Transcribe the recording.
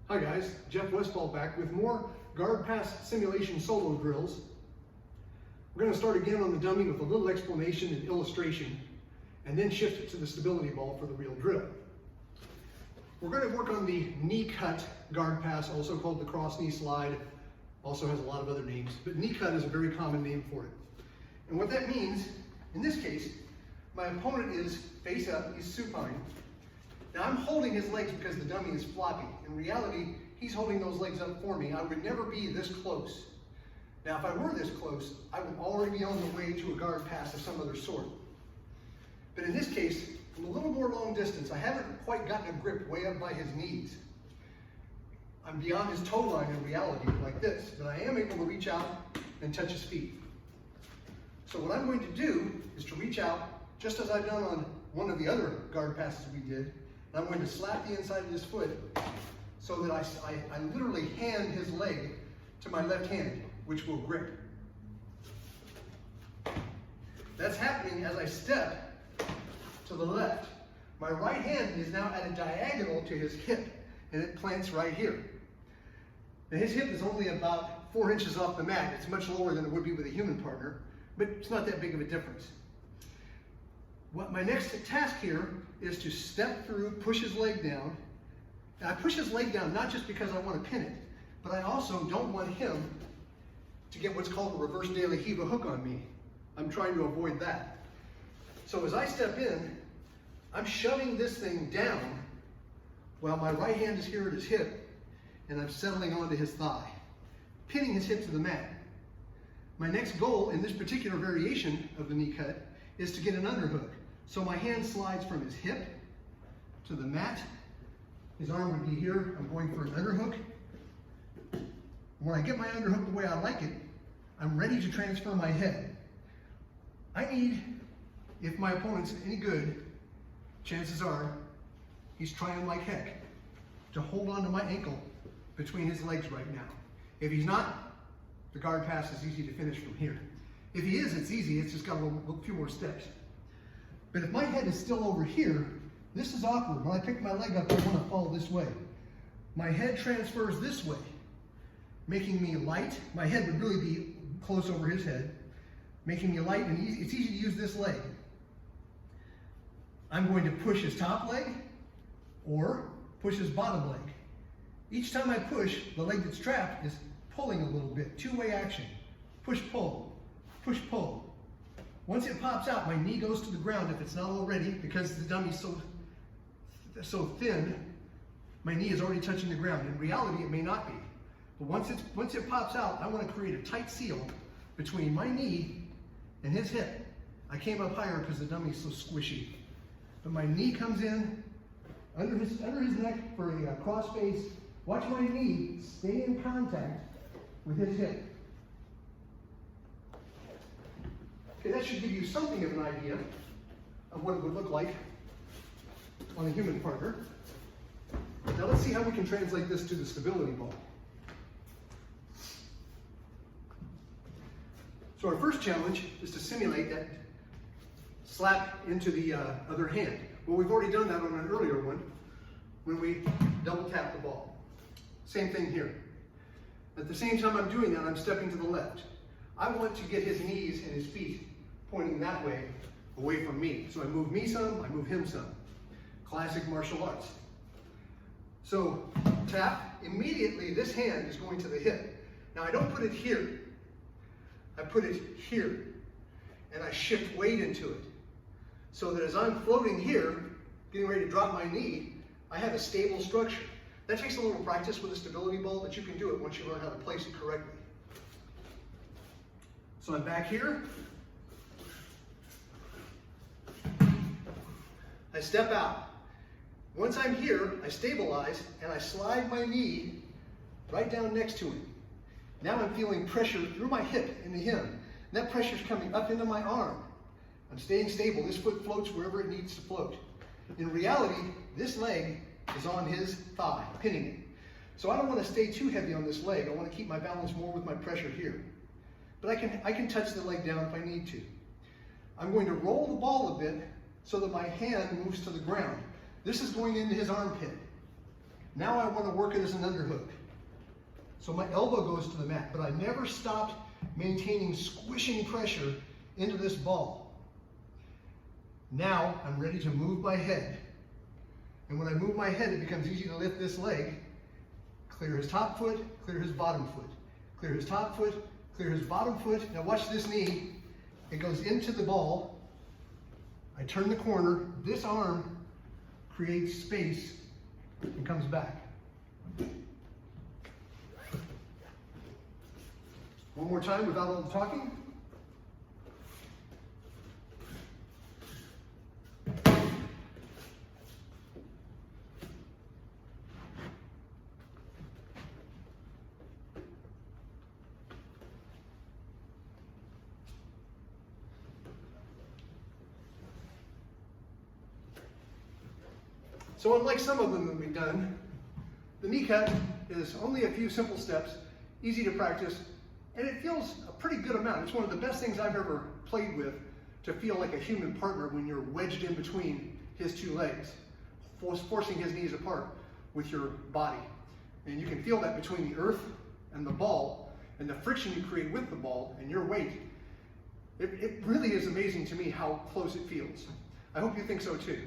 Hi guys, Jeff Westfall back with more guard pass simulation solo drills. We're going to start again on the dummy with a little explanation and illustration, and then shift it to the stability ball for the real drill. We're going to work on the knee cut guard pass, also called the cross knee slide, also has a lot of other names, but knee cut is a very common name for it. And what that means, in this case, my opponent is face up, he's supine. Now I'm holding his legs because the dummy is floppy. In reality, he's holding those legs up for me. I would never be this close. Now if I were this close, I would already be on the way to a guard pass of some other sort. But in this case, from a little more long distance, I haven't quite gotten a grip way up by his knees. I'm beyond his toe line in reality, like this, but I am able to reach out and touch his feet. So what I'm going to do is to reach out, just as I've done on one of the other guard passes we did, and I'm going to slap the inside of his foot so that I literally hand his leg to my left hand, which will grip. That's happening as I step to the left. My right hand is now at a diagonal to his hip, and it plants right here. Now his hip is only about 4 inches off the mat. It's much lower than it would be with a human partner, but it's not that big of a difference. What my next task here is to step through, push his leg down. And I push his leg down not just because I want to pin it, but I also don't want him to get what's called a reverse De La Riva hook on me. I'm trying to avoid that. So as I step in, I'm shoving this thing down while my right hand is here at his hip, and I'm settling onto his thigh, pinning his hip to the mat. My next goal in this particular variation of the knee cut is to get an underhook. So my hand slides from his hip to the mat. His arm would be here. I'm going for an underhook. When I get my underhook the way I like it, I'm ready to transfer my head. I need, if my opponent's any good, chances are he's trying like heck to hold on to my ankle between his legs right now. If he's not, the guard pass is easy to finish from here. If he is, it's easy. It's just got a few more steps. But if my head is still over here, this is awkward. When I pick my leg up, I want to fall this way. My head transfers this way, making me light. My head would really be close over his head, making me light and easy. It's easy to use this leg. I'm going to push his top leg or push his bottom leg. Each time I push, the leg that's trapped is pulling a little bit. Two-way action. Push, pull. Push, pull. Once it pops out, my knee goes to the ground if it's not already, because the dummy's so thin, my knee is already touching the ground. In reality, it may not be. But once it pops out, I want to create a tight seal between my knee and his hip. I came up higher because the dummy's so squishy. But my knee comes in under his neck for a cross face. Watch my knee stay in contact with his hip. Okay, that should give you something of an idea of what it would look like on a human partner. Now let's see how we can translate this to the stability ball. So our first challenge is to simulate that slap into the other hand. Well, we've already done that on an earlier one when we double tap the ball. Same thing here. At the same time I'm doing that, I'm stepping to the left. I want to get his knees and his feet pointing that way, away from me. So I move me some, I move him some. Classic martial arts. So tap, immediately this hand is going to the hip. Now I don't put it here. I put it here, and I shift weight into it. So that as I'm floating here, getting ready to drop my knee, I have a stable structure. That takes a little practice with a stability ball, but you can do it once you learn how to place it correctly. So I'm back here. I step out. Once I'm here, I stabilize and I slide my knee right down next to him. Now I'm feeling pressure through my hip into him. And that pressure is coming up into my arm. I'm staying stable. This foot floats wherever it needs to float. In reality, this leg is on his thigh, pinning it. So I don't want to stay too heavy on this leg. I want to keep my balance more with my pressure here. But I can touch the leg down if I need to. I'm going to roll the ball a bit so that my hand moves to the ground. This is going into his armpit. Now I want to work it as an underhook. So my elbow goes to the mat, but I never stopped maintaining squishing pressure into this ball. Now I'm ready to move my head. And when I move my head, it becomes easy to lift this leg, clear his top foot, clear his bottom foot, clear his top foot, clear his bottom foot. Now watch this knee. It goes into the ball. I turn the corner. This arm creates space and comes back. One more time without all the talking. So unlike some of them that we've done, the knee cut is only a few simple steps, easy to practice, and it feels a pretty good amount. It's one of the best things I've ever played with, to feel like a human partner when you're wedged in between his two legs, forcing his knees apart with your body. And you can feel that between the earth and the ball, and the friction you create with the ball and your weight. It really is amazing to me how close it feels. I hope you think so too.